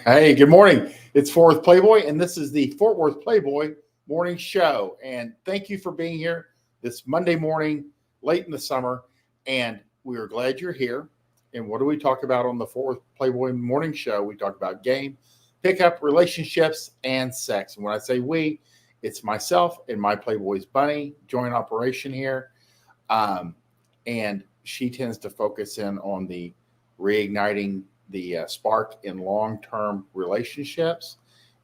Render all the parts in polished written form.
Hey, good morning. It's Fort Worth Playboy, and this is the Fort Worth Playboy Morning Show. And thank you for being here this Monday morning, late in the summer. And we are glad you're here. And what do we talk about on the Fort Worth Playboy Morning Show? We talk about game, pickup, relationships, and sex. And when I say we, it's myself and my Playboy's Bunny, joint operation here. Um, and she tends to focus in on the reigniting the spark in long-term relationships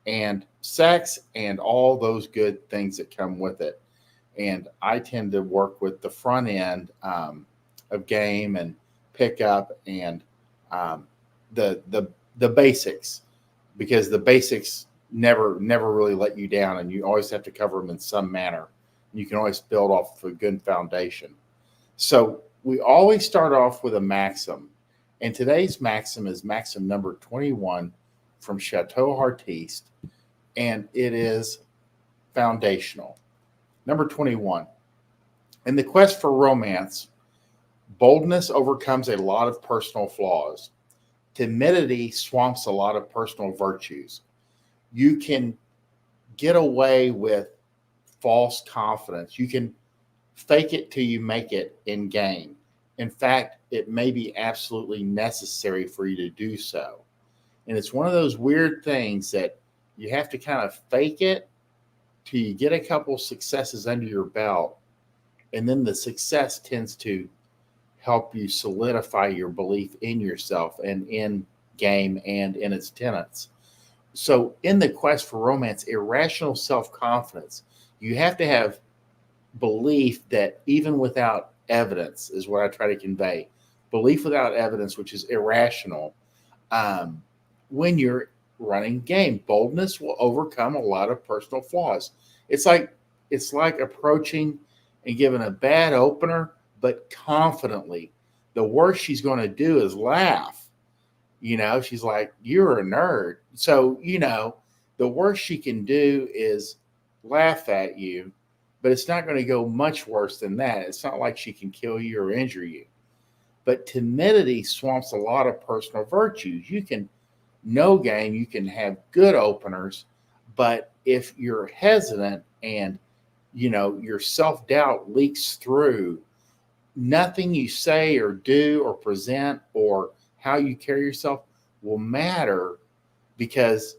and sex and all those good things that come with it. And I tend to work with the front end of game and pickup and um, the basics, because the basics never really let you down, and you always have to cover them in some manner. You can always build off of a good foundation. So we always start off with a maxim, and today's maxim is maxim number 21 from Chateau Artiste, and it is foundational. Number 21. In the quest for romance, boldness overcomes a lot of personal flaws. Timidity swamps a lot of personal virtues. You can get away with false confidence. You can fake it till you make it in game. In fact, it may be absolutely necessary for you to do so. And it's one of those weird things that you have to kind of fake it till you get a couple successes under your belt. And then the success tends to help you solidify your belief in yourself and in game and in its tenets. So, in the quest for romance, irrational self confidence, you have to have belief that even without evidence, is what I try to convey. Belief without evidence, which is irrational, um, when you're running game. Boldness will overcome a lot of personal flaws. It's like approaching and giving a bad opener, but confidently. The worst she's going to do is laugh. She's like, "You're a nerd." So, the worst she can do is laugh at you, but it's not going to go much worse than that. It's not like she can kill you or injure you. But timidity swamps a lot of personal virtues. You can no game, you can have good openers, but if you're hesitant and your self-doubt leaks through, nothing you say or do or present or how you carry yourself will matter, because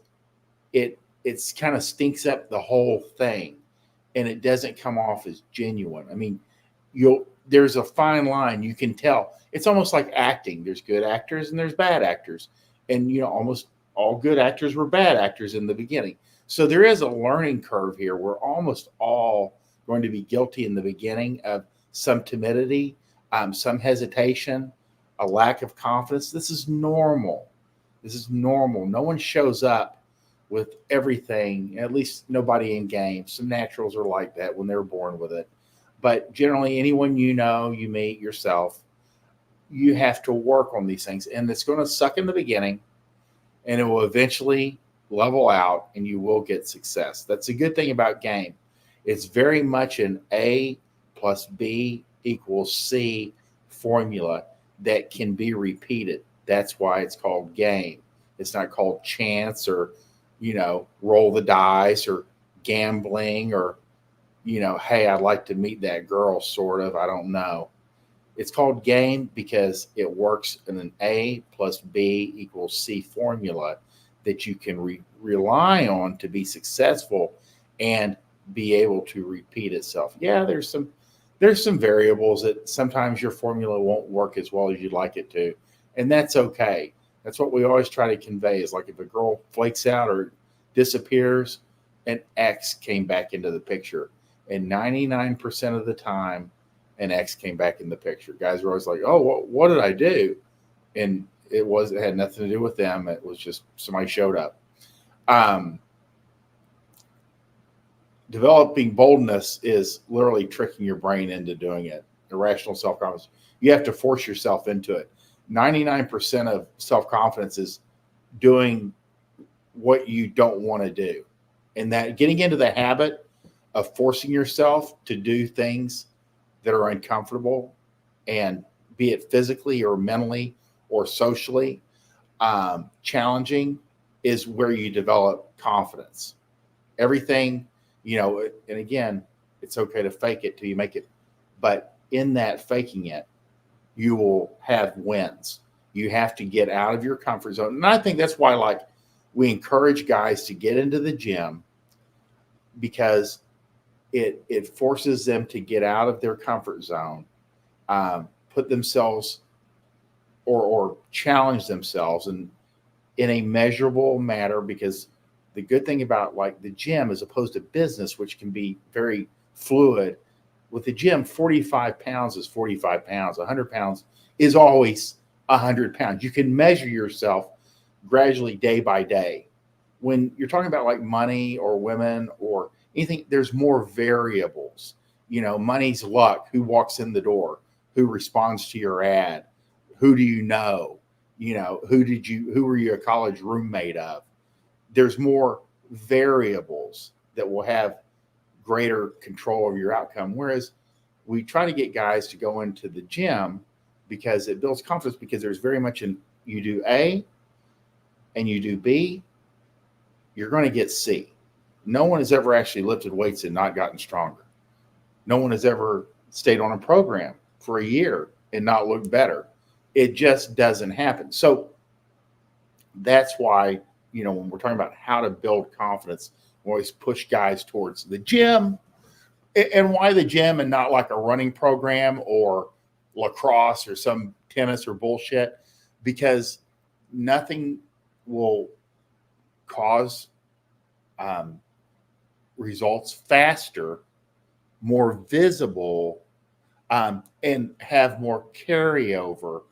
it's kind of stinks up the whole thing, and it doesn't come off as genuine. I mean, there's a fine line. You can tell. It's almost like acting. There's good actors and there's bad actors. And almost all good actors were bad actors in the beginning. So there is a learning curve here. We're almost all going to be guilty in the beginning of some timidity, some hesitation, a lack of confidence. This is normal. This is normal. No one shows up with everything, at least nobody in games. Some naturals are like that when they're born with it. But generally, anyone you meet yourself, you have to work on these things. And it's going to suck in the beginning, and it will eventually level out, and you will get success. That's a good thing about game. It's very much an A plus B equals C formula that can be repeated. That's why it's called game. It's not called chance or, roll the dice or gambling or, hey, I'd like to meet that girl, sort of. I don't know. It's called game because it works in an A plus B equals C formula that you can rely on to be successful and be able to repeat itself. Yeah, there's some variables that sometimes your formula won't work as well as you'd like it to, and that's okay. That's what we always try to convey, is like if a girl flakes out or disappears, an X came back into the picture. And 99% of the time, an X came back in the picture. Guys are always like, "Oh, what did I do?" And it had nothing to do with them. It was just somebody showed up. Um, Developing boldness is literally tricking your brain into doing it. Irrational self confidence. You have to force yourself into it. 99% of self confidence is doing what you don't want to do. And that getting into the habit of forcing yourself to do things that are uncomfortable, and be it physically or mentally or socially challenging, is where you develop confidence. Everything, and again, it's okay to fake it till you make it. But in that faking it, you will have wins. You have to get out of your comfort zone. And I think that's why, like, we encourage guys to get into the gym, because it forces them to get out of their comfort zone, put themselves or challenge themselves in a measurable manner. Because the good thing about, like, the gym, as opposed to business, which can be very fluid, with the gym, 45 pounds is 45 pounds. 100 pounds is always 100 pounds. You can measure yourself gradually day by day. When you're talking about, like, money or women or anything, there's more variables. Money's luck. Who walks in the door? Who responds to your ad? Who do you know? Who were you a college roommate of? There's more variables that will have greater control over your outcome. Whereas we try to get guys to go into the gym because it builds confidence, because there's very much you do A and you do B, you're going to get C. No one has ever actually lifted weights and not gotten stronger. No one has ever stayed on a program for a year and not looked better. It just doesn't happen. So that's why, when we're talking about how to build confidence, we always push guys towards the gym. And why the gym and not like a running program or lacrosse or some tennis or bullshit? Because nothing will cause results faster, more visible, and have more carryover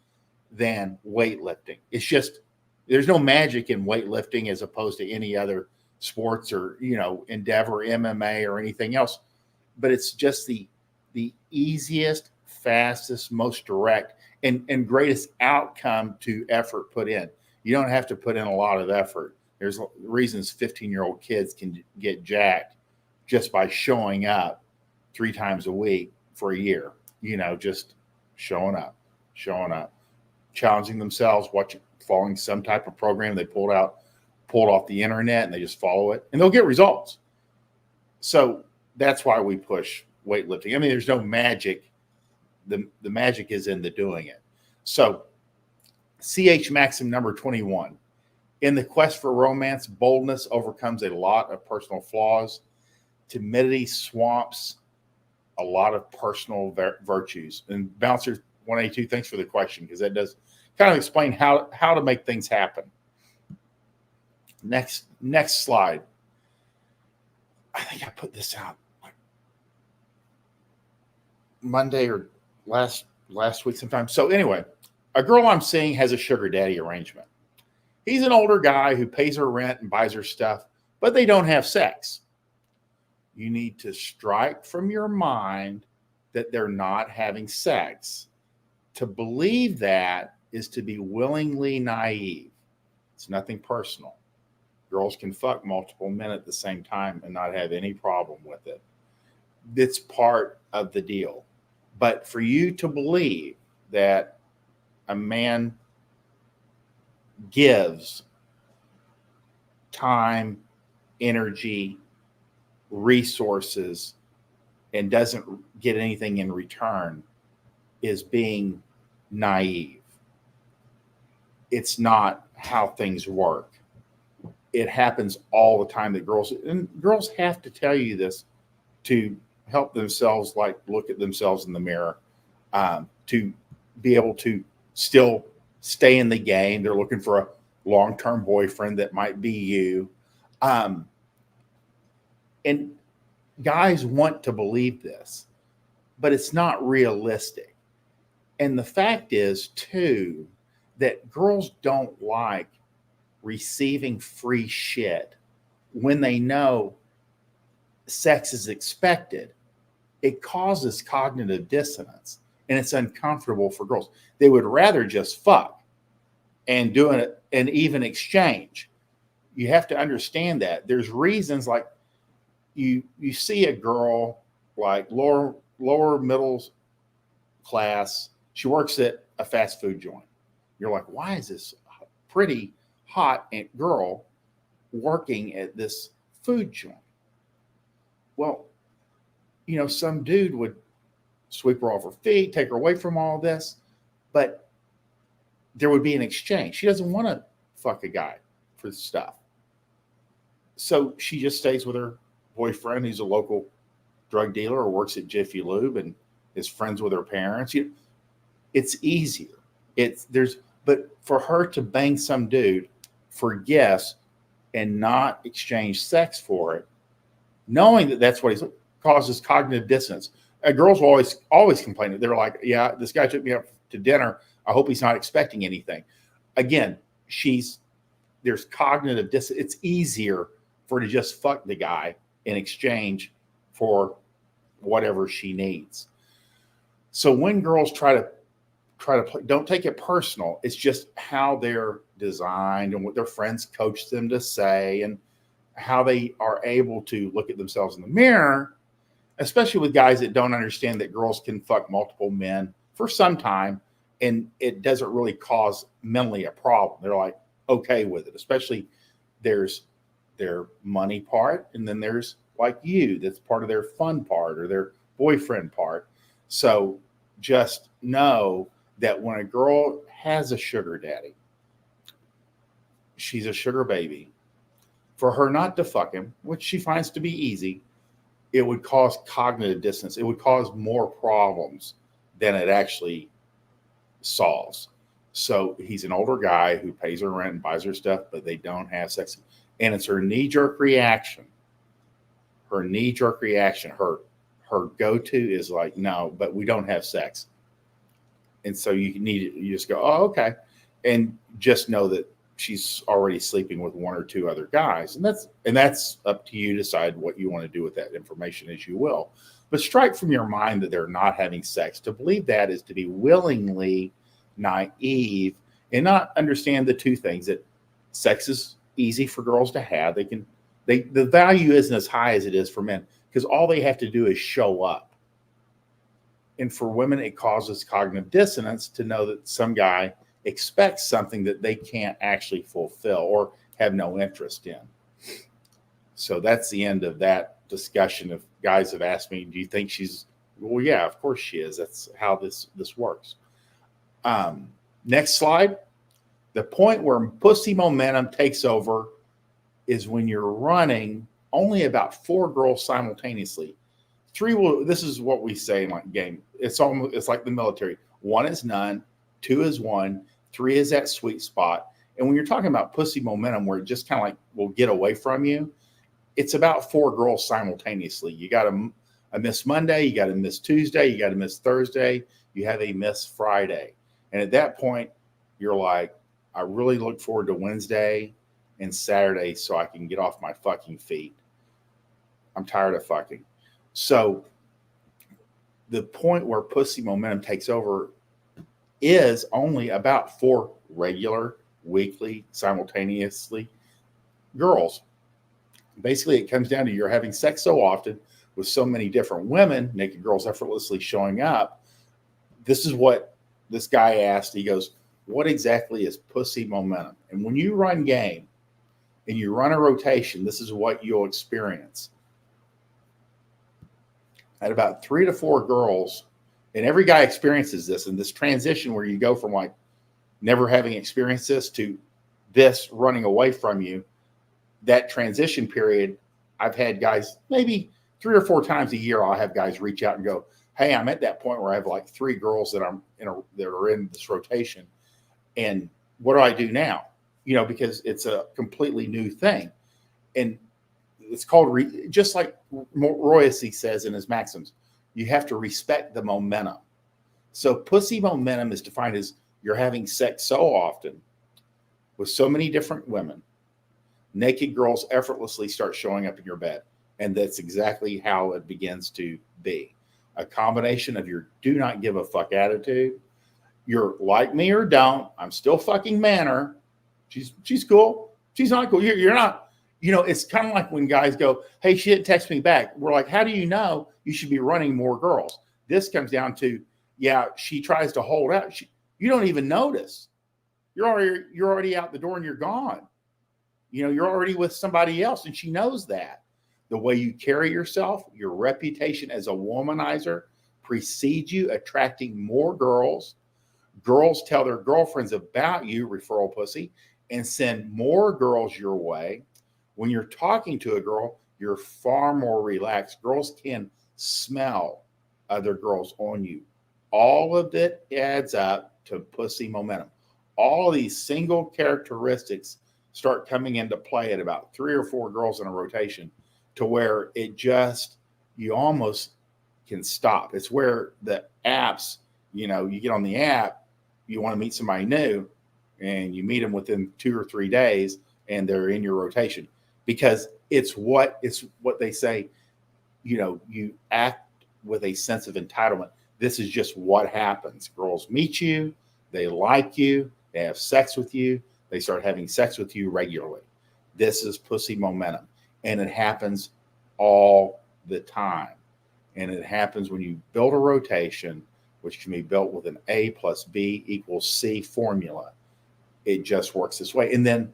than weightlifting. It's just, there's no magic in weightlifting as opposed to any other sports or, endeavor, MMA or anything else. But it's just the easiest, fastest, most direct, and greatest outcome to effort put in. You don't have to put in a lot of effort. There's reasons 15-year-old kids can get jacked just by showing up 3 times a week for a year. Just showing up, challenging themselves, following some type of program they pulled off the internet, and they just follow it, and they'll get results. So that's why we push weightlifting. I mean, there's no magic. The magic is in the doing it. So CH Maxim number 21. In the quest for romance, boldness overcomes a lot of personal flaws. Timidity swamps a lot of personal virtues. And Bouncer 182, thanks for the question, because that does kind of explain how to make things happen. Next slide. I think I put this out like Monday or last week sometime. So anyway, a girl I'm seeing has a sugar daddy arrangement. He's an older guy who pays her rent and buys her stuff, but they don't have sex. You need to strike from your mind that they're not having sex. To believe that is to be willingly naive. It's nothing personal. Girls can fuck multiple men at the same time and not have any problem with it. It's part of the deal. But for you to believe that a man gives time, energy, resources, and doesn't get anything in return is being naive. It's not how things work. It happens all the time that girls have to tell you this to help themselves, like, look at themselves in the mirror, to be able to still stay in the game. They're looking for a long-term boyfriend that might be you. And guys want to believe this, but it's not realistic. And the fact is, too, that girls don't like receiving free shit when they know sex is expected. It causes cognitive dissonance, and it's uncomfortable for girls. They would rather just fuck and do an even exchange. You have to understand that. There's reasons, like you see a girl like lower middle class, she works at a fast food joint. You're like, why is this pretty hot girl working at this food joint. Well, some dude would sweep her off her feet, take her away from all this, but there would be an exchange. She doesn't want to fuck a guy for stuff. So she just stays with her boyfriend, who's a local drug dealer or works at Jiffy Lube and is friends with her parents. It's easier. But for her to bang some dude for gifts and not exchange sex for it, knowing that that's what he's causes cognitive dissonance. Girls will always complain. They're like, yeah, this guy took me out to dinner. I hope he's not expecting anything. Again, there's cognitive dissonance. It's easier for her to just fuck the guy in exchange for whatever she needs. So when girls try to play, don't take it personal. It's just how they're designed and what their friends coach them to say and how they are able to look at themselves in the mirror, especially with guys that don't understand that girls can fuck multiple men for some time and it doesn't really cause mentally a problem. They're like okay with it, especially there's their money part and then there's like that's part of their fun part or their boyfriend part. So just know that when a girl has a sugar daddy, she's a sugar baby. For her not to fuck him, which she finds to be easy, it would cause cognitive dissonance. It would cause more problems than it actually solves. So he's an older guy who pays her rent and buys her stuff, but they don't have sex. And it's her knee-jerk reaction. Her knee-jerk reaction, her go-to is like, no, but we don't have sex. And so you just go, oh, okay. And just know that she's already sleeping with one or two other guys. And that's up to you to decide what you want to do with that information as you will. But strike from your mind that they're not having sex. To believe that is to be willingly naive and not understand the two things, that sex is easy for girls to have. The value isn't as high as it is for men because all they have to do is show up. And for women, it causes cognitive dissonance to know that some guy expects something that they can't actually fulfill or have no interest in. So that's the end of that discussion. If guys have asked me, do you think she's, well, yeah, of course she is. That's how this works. Next slide. The point where pussy momentum takes over is when you're running only about 4 girls simultaneously. 3 will, this is what we say in like game. It's like the military. 1 is none, 2 is 1, 3 is that sweet spot. And when you're talking about pussy momentum, where it just kind of like will get away from you, it's about 4 girls simultaneously. You got a miss Monday, you got to miss Tuesday, you got to miss Thursday, you have a miss Friday. And at that point, you're like, I really look forward to Wednesday and Saturday so I can get off my fucking feet. I'm tired of fucking. So the point where pussy momentum takes over is only about 4 regular, weekly, simultaneously girls. Basically, it comes down to you're having sex so often with so many different women, naked girls effortlessly showing up. This is what this guy asked. He goes, what exactly is pussy momentum? And when you run game and you run a rotation, this is what you'll experience. At about 3 to 4 girls, and every guy experiences this, and this transition where you go from like never having experienced this to this running away from you, that transition period, I've had guys maybe 3 or 4 times a year, I'll have guys reach out and go, hey, I'm at that point where I have like 3 girls that that are in this rotation. And what do I do now? Because it's a completely new thing. And it's called, just like Royce says in his maxims, you have to respect the momentum. So pussy momentum is defined as you're having sex so often with so many different women, naked girls effortlessly start showing up in your bed. And that's exactly how it begins to be. A combination of your do not give a fuck attitude. You're like me or don't. I'm still fucking manner. She's cool. She's not cool. You're not. It's kind of like when guys go, hey, she didn't text me back. We're like, how do you know you should be running more girls? This comes down to, yeah, she tries to hold out. You don't even notice. You're already out the door and you're gone. You're already with somebody else, and she knows that. The way you carry yourself, your reputation as a womanizer precedes you, attracting more girls. Girls tell their girlfriends about you, referral pussy, and send more girls your way. When you're talking to a girl, you're far more relaxed. Girls can smell other girls on you. All of it adds up to pussy momentum. All these single characteristics start coming into play at about 3 or 4 girls in a rotation, to where you almost can stop. It's where the apps, you get on the app, you want to meet somebody new, and you meet them within 2 or 3 days, and they're in your rotation, because it's what they say. You act with a sense of entitlement. This is just what happens. Girls meet you, they like you, they have sex with you, they start having sex with you regularly. This is pussy momentum, and it happens all the time. And it happens when you build a rotation, which can be built with an A plus B equals C formula. It just works this way. And then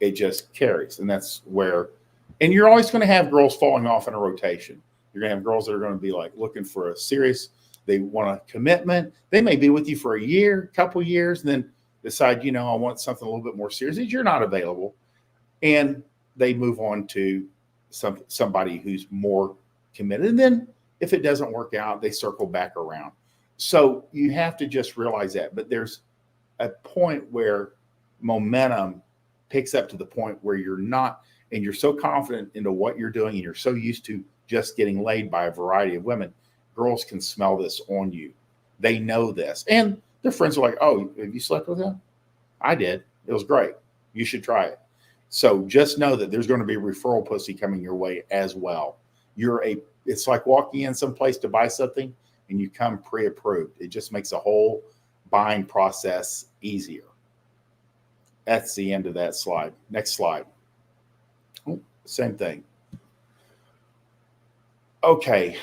it just carries. And that's where, and you're always going to have girls falling off in a rotation. You're going to have girls that are going to be like looking for a serious, they want a commitment. They may be with you for a year, couple years, and then decide, I want something a little bit more serious. You're not available. And they move on to somebody who's more committed. And then if it doesn't work out, they circle back around. So you have to just realize that. But there's a point where momentum picks up to the point where you're not, and you're so confident into what you're doing, and you're so used to just getting laid by a variety of women. Girls can smell this on you. They know this. And their friends are like, oh, have you slept with him? I did. It was great. You should try it. So just know that there's going to be referral pussy coming your way as well. It's like walking in someplace to buy something and you come pre-approved. It just makes the whole buying process easier. That's the end of that slide. Next slide. Same thing. Okay.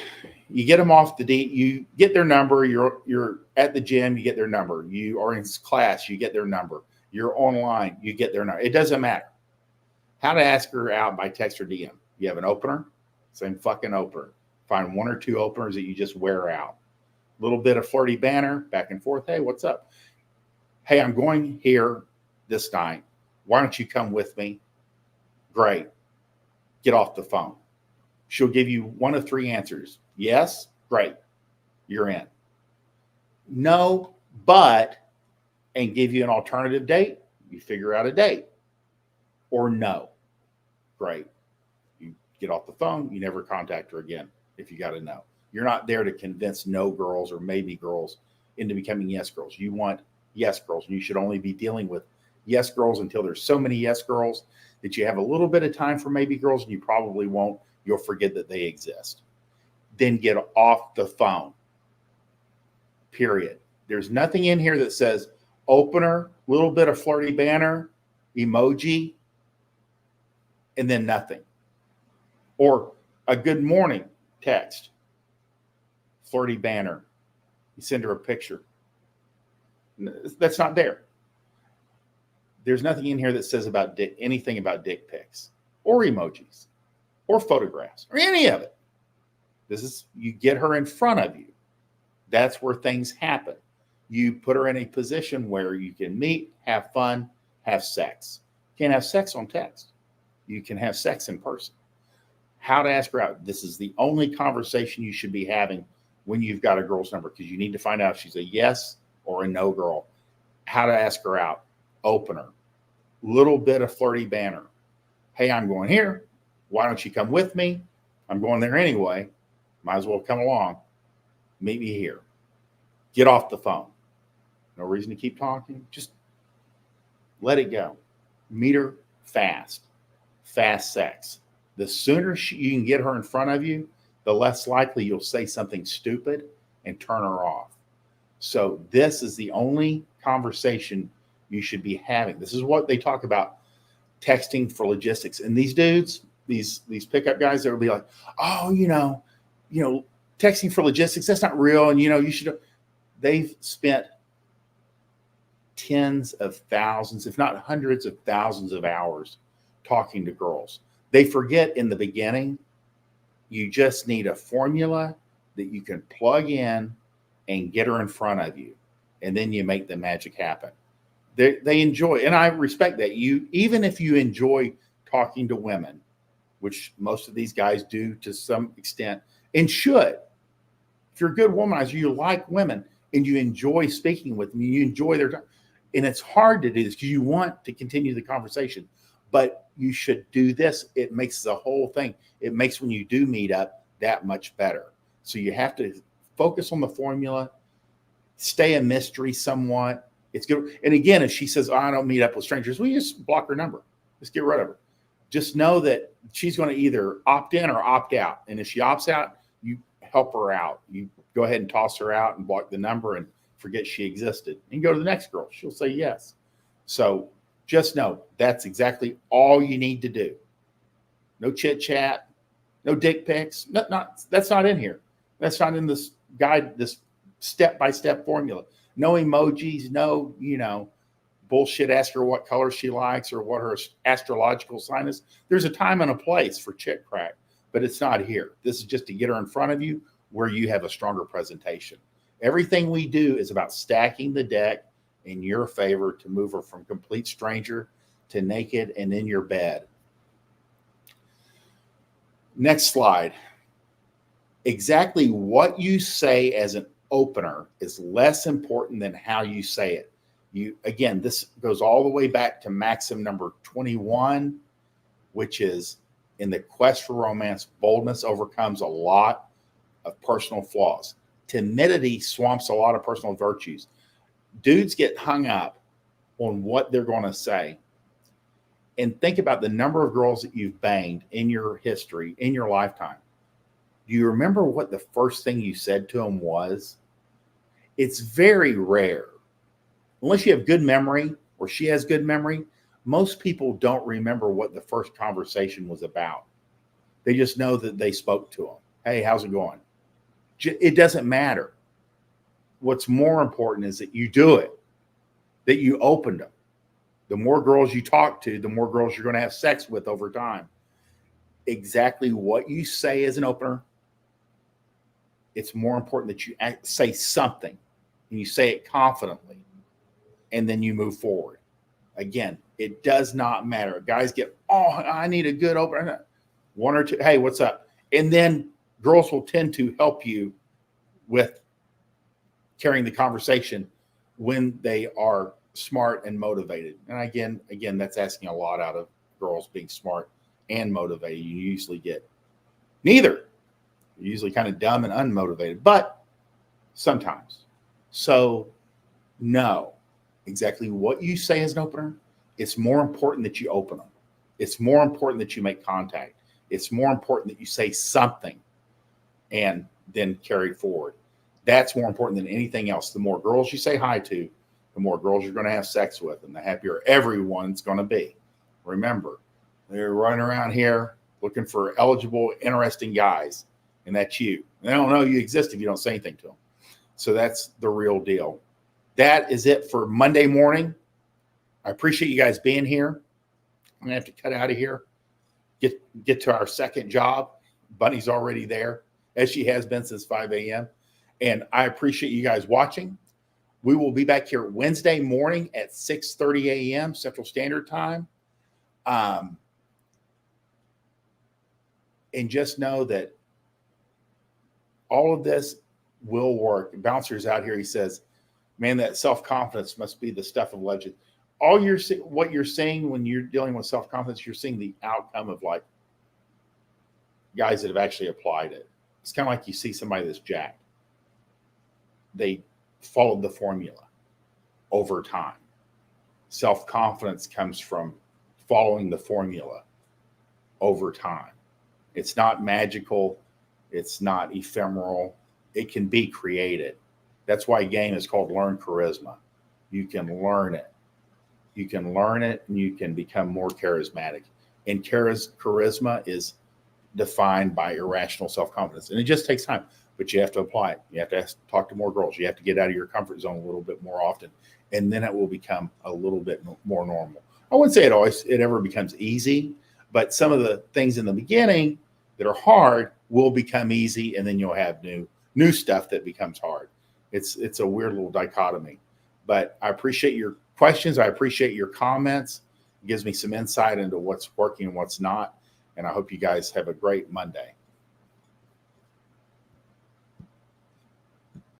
You get them off the date. You get their number. You're at the gym. You get their number. You are in class. You get their number. You're online. You get their number. It doesn't matter. How to ask her out by text or DM. You have an opener. Same fucking opener. Find 1 or 2 openers that you just wear out. A little bit of flirty banter, back and forth. Hey, what's up? Hey, I'm going here this night. Why don't you come with me? Great. Get off the phone. She'll give you 1 of 3 answers. Yes, great. You're in. No, but, and give you an alternative date. You figure out a date. Or no. Great. You get off the phone. You never contact her again if you got to know. You're not there to convince no girls or maybe girls into becoming yes girls. You want yes girls, and you should only be dealing with yes girls until there's so many yes girls that you have a little bit of time for maybe girls, and you probably won't. You'll forget that they exist. Then get off the phone. Period. There's nothing in here that says opener, little bit of flirty banner, emoji, and then nothing. Or a good morning text, flirty banner. You send her a picture. That's not there. There's nothing in here that says about anything about dick pics or emojis or photographs or any of it. This is, you get her in front of you. That's where things happen. You put her in a position where you can meet, have fun, have sex. You can't have sex on text. You can have sex in person. How to ask her out. This is the only conversation you should be having when you've got a girl's number, because you need to find out if she's a yes or a no girl. How to ask her out. Opener. Little bit of flirty banner. Hey, I'm going here. Why don't you come with me? I'm going there anyway. Might as well come along. Meet me here. Get off the phone. No reason to keep talking. Just let it go. Meet her fast. Fast sex. The sooner you can get her in front of you, the less likely you'll say something stupid and turn her off. So this is the only conversation you should be having. This is what they talk about, texting for logistics. And these dudes, these pickup guys, that will be like, oh, texting for logistics, that's not real. And, you should. They've spent tens of thousands, if not hundreds of thousands of hours talking to girls. They forget in the beginning, you just need a formula that you can plug in and get her in front of you. And then you make the magic happen. They enjoy, and I respect that. Even if you enjoy talking to women, which most of these guys do to some extent, and should. If you're a good womanizer, you like women and you enjoy speaking with them, you enjoy their time. And it's hard to do this because you want to continue the conversation, but you should do this. It makes the whole thing, it makes when you do meet up that much better. So you have to focus on the formula, stay a mystery somewhat. It's good. And again, if she says, oh, I don't meet up with strangers, we just block her number. Just get rid of her. Just know that she's going to either opt in or opt out. And if she opts out, you help her out. You go ahead and toss her out and block the number and forget she existed. And go to the next girl. She'll say yes. So just know that's exactly all you need to do. No chit chat, no dick pics. That's not in here. That's not in this guide, this step-by-step formula. No emojis, no, bullshit. Ask her what color she likes or what her astrological sign is. There's a time and a place for chit crack, but it's not here. This is just to get her in front of you where you have a stronger presentation. Everything we do is about stacking the deck in your favor to move her from complete stranger to naked and in your bed. Next slide. Exactly what you say as an opener is less important than how you say it. Again, this goes all the way back to maxim number 21, which is in the quest for romance, boldness overcomes a lot of personal flaws. Timidity swamps a lot of personal virtues. Dudes get hung up on what they're going to say. And think about the number of girls that you've banged in your history, in your lifetime. Do you remember what the first thing you said to them was? It's very rare. Unless you have good memory or she has good memory, most people don't remember what the first conversation was about. They just know that they spoke to them. Hey, how's it going? It doesn't matter. What's more important is that you do it, that you opened them. The more girls you talk to, the more girls you're going to have sex with over time. Exactly what you say as an opener, it's more important that you say something and you say it confidently, and then you move forward. Again, it does not matter. Guys get, oh, I need a good opener. One or two, hey, what's up? And then girls will tend to help you with carrying the conversation when they are smart and motivated. And again, that's asking a lot out of girls being smart and motivated. You usually get neither. You're usually kind of dumb and unmotivated, but sometimes. So know exactly what you say as an opener. It's more important that you open them. It's more important that you make contact. It's more important that you say something and then carry forward. That's more important than anything else. The more girls you say hi to, the more girls you're going to have sex with, and the happier everyone's going to be. Remember, they're running around here looking for eligible, interesting guys, and that's you. They don't know you exist if you don't say anything to them. So that's the real deal. That is it for Monday morning. I appreciate you guys being here. I'm going to have to cut out of here, get to our second job. Bunny's already there, as she has been since 5 a.m. And I appreciate you guys watching. We will be back here Wednesday morning at 6:30 a.m. Central Standard Time. And just know that all of this will work. Bouncer's out here. He says, man, that self-confidence must be the stuff of legend. What you're seeing when you're dealing with self-confidence, you're seeing the outcome of like guys that have actually applied it. It's kind of like you see somebody that's jacked. They followed the formula over time. Self-confidence comes from following the formula over time. It's not magical. It's not ephemeral. It can be created. That's why a game is called Learn Charisma. You can learn it. You can learn it and you can become more charismatic. And charisma is defined by irrational self-confidence. And it just takes time, but you have to apply it. You have to talk to more girls. You have to get out of your comfort zone a little bit more often. And then it will become a little bit more normal. I wouldn't say it ever becomes easy, but some of the things in the beginning that are hard will become easy, and then you'll have new stuff that becomes hard. It's a weird little dichotomy. But I appreciate your questions. I appreciate your comments. It gives me some insight into what's working and what's not. And I hope you guys have a great Monday.